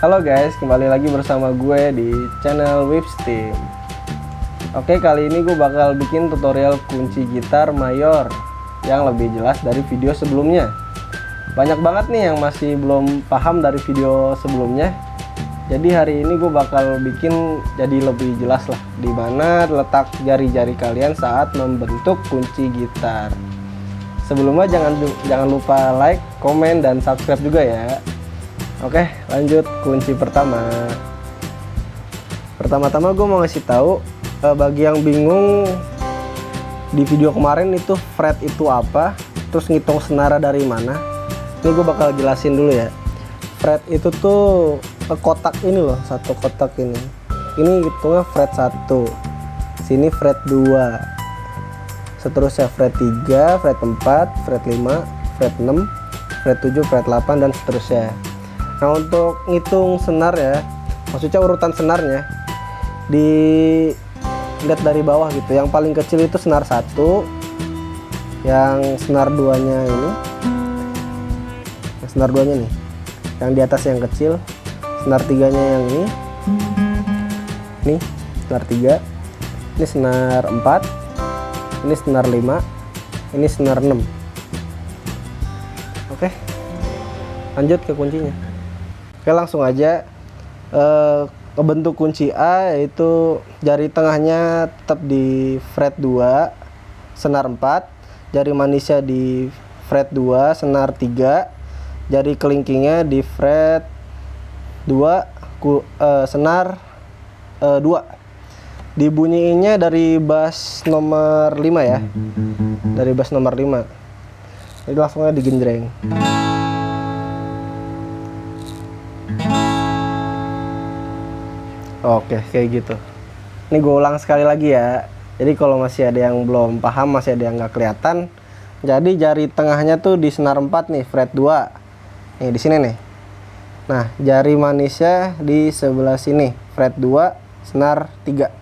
Halo guys, kembali lagi bersama gue di channel Wipsteam. Oke, kali ini gue bakal bikin tutorial kunci gitar mayor yang lebih jelas dari video sebelumnya. Banyak banget nih yang masih belum paham dari video sebelumnya. Jadi hari ini gue bakal bikin jadi lebih jelas lah di mana letak jari-jari kalian saat membentuk kunci gitar. Sebelumnya jangan lupa like, komen, dan subscribe juga ya. Oke, lanjut kunci pertama. Pertama-tama gue mau ngasih tahu bagi yang bingung di video kemarin itu fret itu apa, terus ngitung senara dari mana. Ini gue bakal jelasin dulu ya. Fret itu tuh kotak ini loh, satu kotak ini. Ini hitungnya fret 1. Sini fret 2. Seterusnya fret 3, fret 4, fret 5, fret 6, fret 7, fret 8, dan seterusnya. Nah, untuk ngitung senar ya, maksudnya urutan senarnya dilihat dari bawah gitu. Yang paling kecil itu senar 1, yang senar 2 nya ini, senar 2 nya nih, yang di atas yang kecil, senar 3 nya yang ini senar 3, ini senar 4, ini senar 5, ini senar 6. Oke, lanjut ke kuncinya. Oke, langsung aja bentuk kunci A, yaitu jari tengahnya tetap di fret 2 senar 4, jari manisnya di fret 2 senar 3, jari kelingkingnya di fret 2 senar 2. Dibunyiinnya dari bass nomor 5 ya, dari bass nomor 5. Jadi langsungnya digenjreng. Oke, kayak gitu. Ini gue ulang sekali lagi ya. Jadi kalau masih ada yang belum paham, masih ada yang nggak kelihatan. Jadi jari tengahnya tuh di senar 4 nih, fret 2. Nih di sini nih. Nah, jari manisnya di sebelah sini, fret 2, senar 3.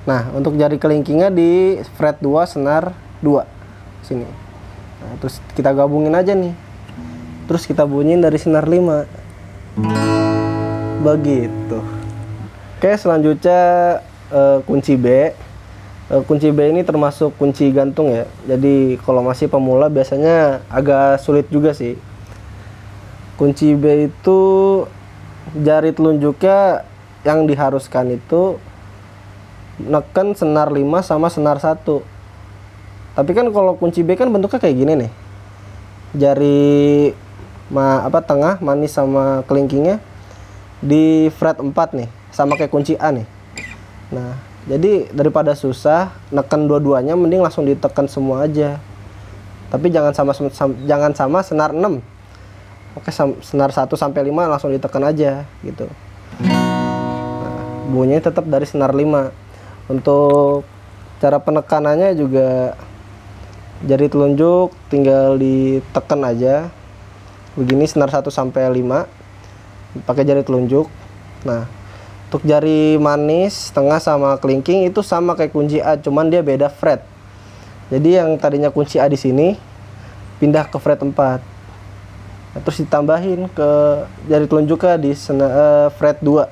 Nah, untuk jari kelingkingnya di fret 2, senar 2. Sini. Nah, terus kita gabungin aja nih. Terus kita bunyiin dari senar 5. Begitu. Oke, selanjutnya kunci B. Kunci B ini termasuk kunci gantung ya. Jadi kalau masih pemula biasanya agak sulit juga sih. Kunci B itu jari telunjuknya yang diharuskan itu neken senar 5 sama senar 1. Tapi kan kalau kunci B kan bentuknya kayak gini nih. Jari tengah manis sama kelingkingnya di fret 4 nih, sama kayak kunci A nih. Nah, jadi daripada susah neken dua-duanya, mending langsung ditekan semua aja. Tapi jangan sama senar 6. Oke, senar 1 sampai 5 langsung ditekan aja gitu. Nah, bunyinya tetap dari senar 5. Untuk cara penekanannya juga jari telunjuk tinggal ditekan aja. Begini senar 1 sampai 5 pakai jari telunjuk. Nah, untuk jari manis, tengah sama kelingking itu sama kayak kunci A, cuman dia beda fret. Jadi yang tadinya kunci A di sini pindah ke fret 4. Nah, terus ditambahin ke jari telunjuknya di fret 2.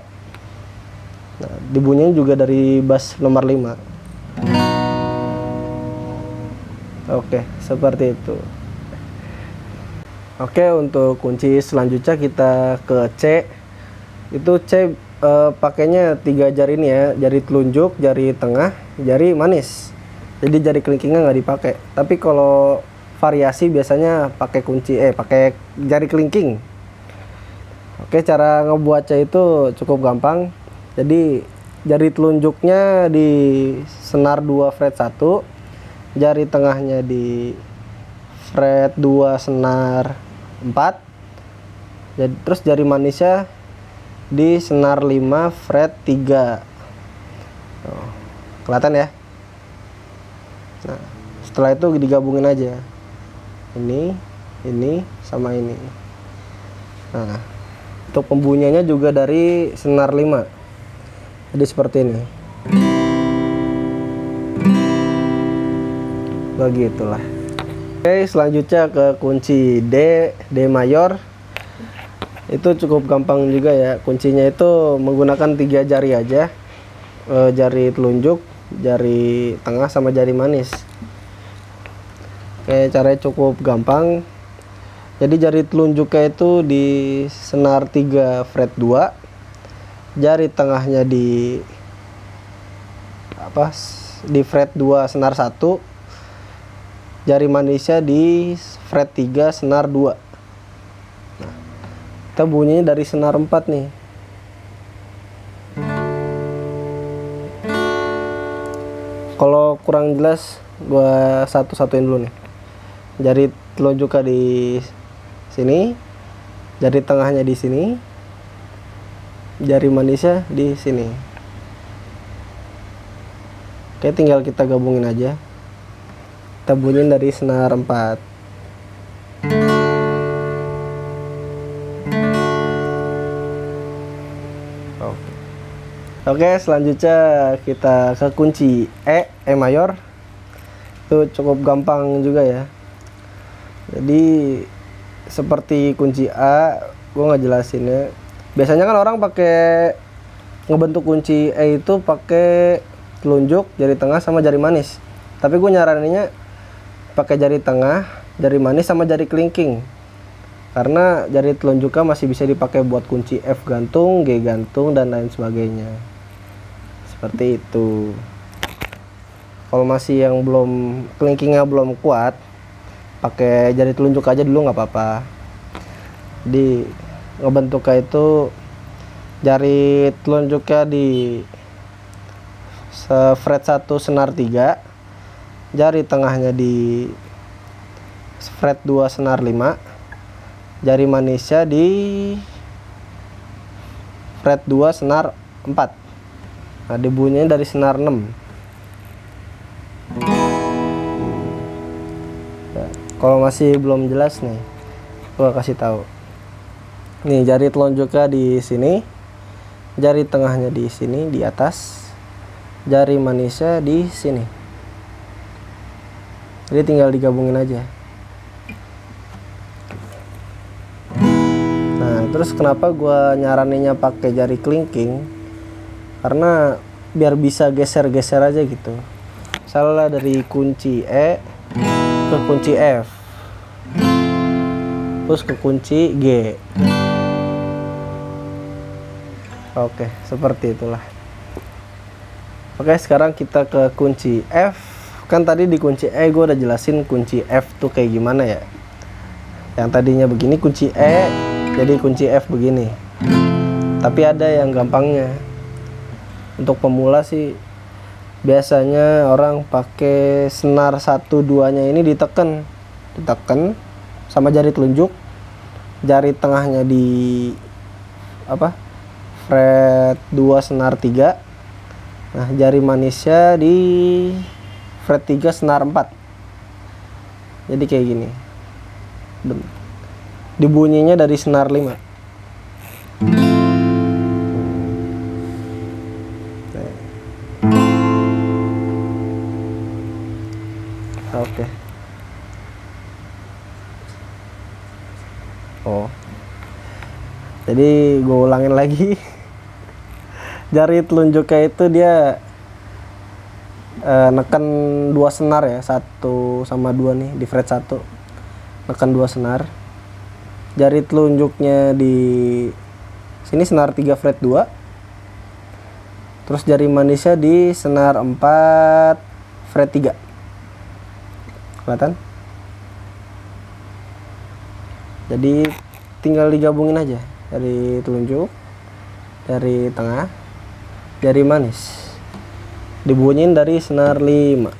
Nah, dibunyiin juga dari bass nomor 5. Oke, seperti itu. Oke, untuk kunci selanjutnya kita ke C. Itu C pakainya 3 jari ini ya, jari telunjuk, jari tengah, jari manis. Jadi jari kelingkingnya nggak dipakai. Tapi kalau variasi biasanya pakai pakai jari kelingking. Oke, cara ngebuat C itu cukup gampang. Jadi jari telunjuknya di senar 2 fret 1, jari tengahnya di fret 2 senar 4. Jadi terus jari manisnya di senar 5 fret 3. Kelihatan ya? Nah, setelah itu digabungin aja. Ini sama ini. Nah, untuk pembunyiannya juga dari senar 5. Jadi seperti ini. Begitulah. Oke, selanjutnya ke kunci D mayor. Itu cukup gampang juga ya. Kuncinya itu menggunakan 3 jari aja. Jari telunjuk, jari tengah sama jari manis. Oke, caranya cukup gampang. Jadi jari telunjuknya itu di senar 3 fret 2. Jari tengahnya di fret 2 senar 1. Jari manisnya di fret 3 senar 2. Nah, kita bunyinya dari senar 4 nih. Kalau kurang jelas gua satu-satuin dulu nih. Jari telunjuknya di sini, jari tengahnya di sini, jari manisnya di sini. Oke, tinggal kita gabungin aja. Kita bunyiin dari senar 4. Oke, selanjutnya kita ke kunci E mayor. Itu cukup gampang juga ya. Jadi seperti kunci A, gue nggak jelasinnya. Biasanya kan orang pakai ngebentuk kunci E itu pakai telunjuk, jari tengah sama jari manis. Tapi gue nyaraninnya pakai jari tengah, jari manis sama jari kelingking. Karena jari telunjuknya masih bisa dipakai buat kunci F gantung, G gantung, dan lain sebagainya. Seperti itu. Kalau masih yang belum kelingkingnya belum kuat, pakai jari telunjuk aja dulu nggak apa-apa. Di ngebentuknya itu jari telunjuknya di fret 1 senar 3, jari tengahnya di fret 2 senar 5, jari manisnya di fret 2 senar 4. Nah, dibunyinya dari senar 6. Ya, kalau masih belum jelas nih, gua kasih tahu. Nih, jari telunjuknya di sini, jari tengahnya di sini di atas, jari manisnya di sini. Jadi tinggal digabungin aja. Nah, terus kenapa gua nyaraninnya pakai jari kelingking? Karena biar bisa geser-geser aja gitu. Misalnya dari kunci E ke kunci F, terus ke kunci G. Oke, seperti itulah. Oke, sekarang kita ke kunci F. Kan tadi di kunci E gue udah jelasin kunci F tuh kayak gimana ya. Yang tadinya begini kunci E, jadi kunci F begini. Tapi ada yang gampangnya. Untuk pemula sih biasanya orang pakai senar 1 2-nya ini ditekan sama jari telunjuk, jari tengahnya di fret 2 senar 3. Nah, jari manisnya di fret 3 senar 4. Jadi kayak gini. Dibunyinya dari senar 5. Oke. Oh. Jadi gue ulangin lagi. Jari telunjuknya itu dia neken 2 senar ya, 1 sama 2 nih di fret 1. Neken 2 senar. Jari telunjuknya di sini senar 3 fret 2. Terus jari manisnya di senar 4 fret 3. Kelihatan? Jadi tinggal digabungin aja dari telunjuk, dari tengah, jari manis. Dibunyiin dari senar 5.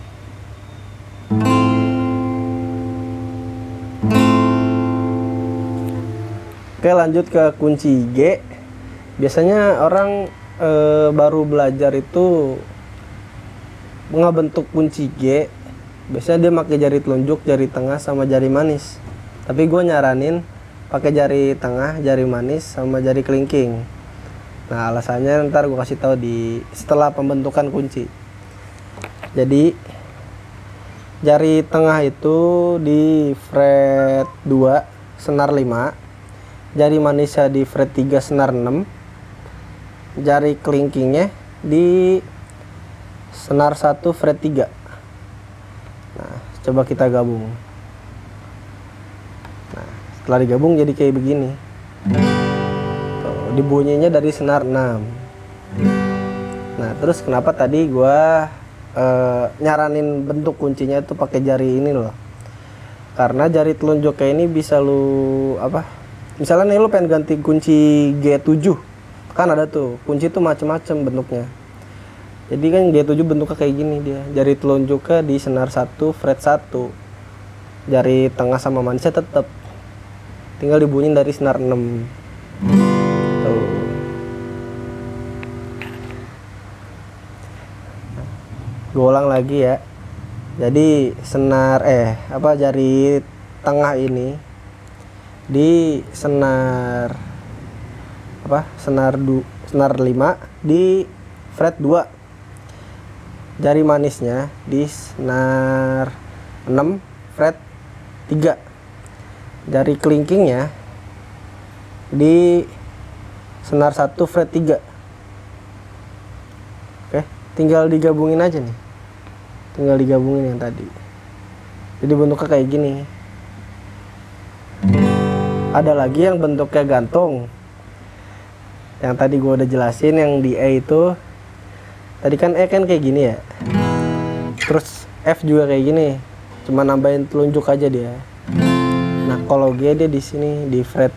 Oke, lanjut ke kunci G. Biasanya orang baru belajar itu ngebentuk kunci G. Biasanya dia pakai jari telunjuk, jari tengah, sama jari manis. Tapi gue nyaranin pakai jari tengah, jari manis, sama jari kelingking. Nah, alasannya ntar gue kasih tahu di setelah pembentukan kunci. Jadi jari tengah itu di fret 2 senar 5, jari manisnya di fret 3 senar 6, jari kelingkingnya di senar 1 fret 3. Nah, coba kita gabung. Nah, setelah digabung jadi kayak begini. Tuh, dibunyinya dari senar 6. Nah, terus kenapa tadi gua nyaranin bentuk kuncinya itu pakai jari ini loh. Karena jari telunjuknya ini bisa lu misalnya nih lu pengen ganti kunci G7. Kan ada tuh, kunci itu macam-macam bentuknya. Jadi kan G7 bentuknya kayak gini dia. Jari telunjuknya di senar 1 fret 1. Jari tengah sama manisnya tetap. Tinggal dibunyiin dari senar 6. Tuh. Gue ulang lagi ya. Jadi senar jari tengah ini di senar senar 5 di fret 2. Jari manisnya di senar 6 fret 3. Jari kelingkingnya di senar 1 fret 3. Oke, tinggal digabungin aja nih. Tinggal digabungin yang tadi. Jadi bentuknya kayak gini. Ada lagi yang bentuknya gantung. Yang tadi gua udah jelasin, yang di E itu. Tadi kan E kan kayak gini ya. Terus F juga kayak gini. Cuma nambahin telunjuk aja dia. Nah, kalau G dia di sini di fret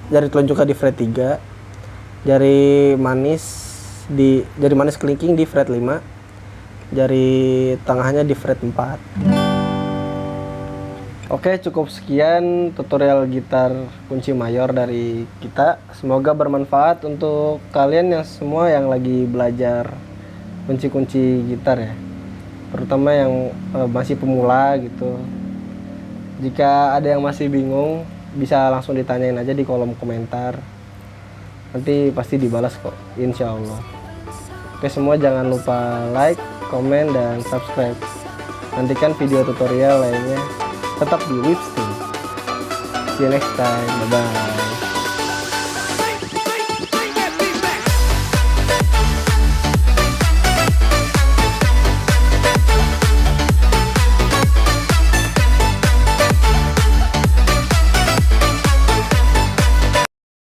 jari telunjuknya di fret 3. Jari manis kelingking di fret 5. Jari tengahnya di fret 4. Oke, cukup sekian tutorial gitar kunci mayor dari kita. Semoga bermanfaat untuk kalian yang semua yang lagi belajar kunci-kunci gitar ya, terutama yang masih pemula gitu. Jika ada yang masih bingung, bisa langsung ditanyain aja di kolom komentar. Nanti pasti dibalas kok, insya Allah. Oke, semua jangan lupa like, komen, dan subscribe. Nantikan video tutorial lainnya tetap di Whipstream. See you next time. Bye bye.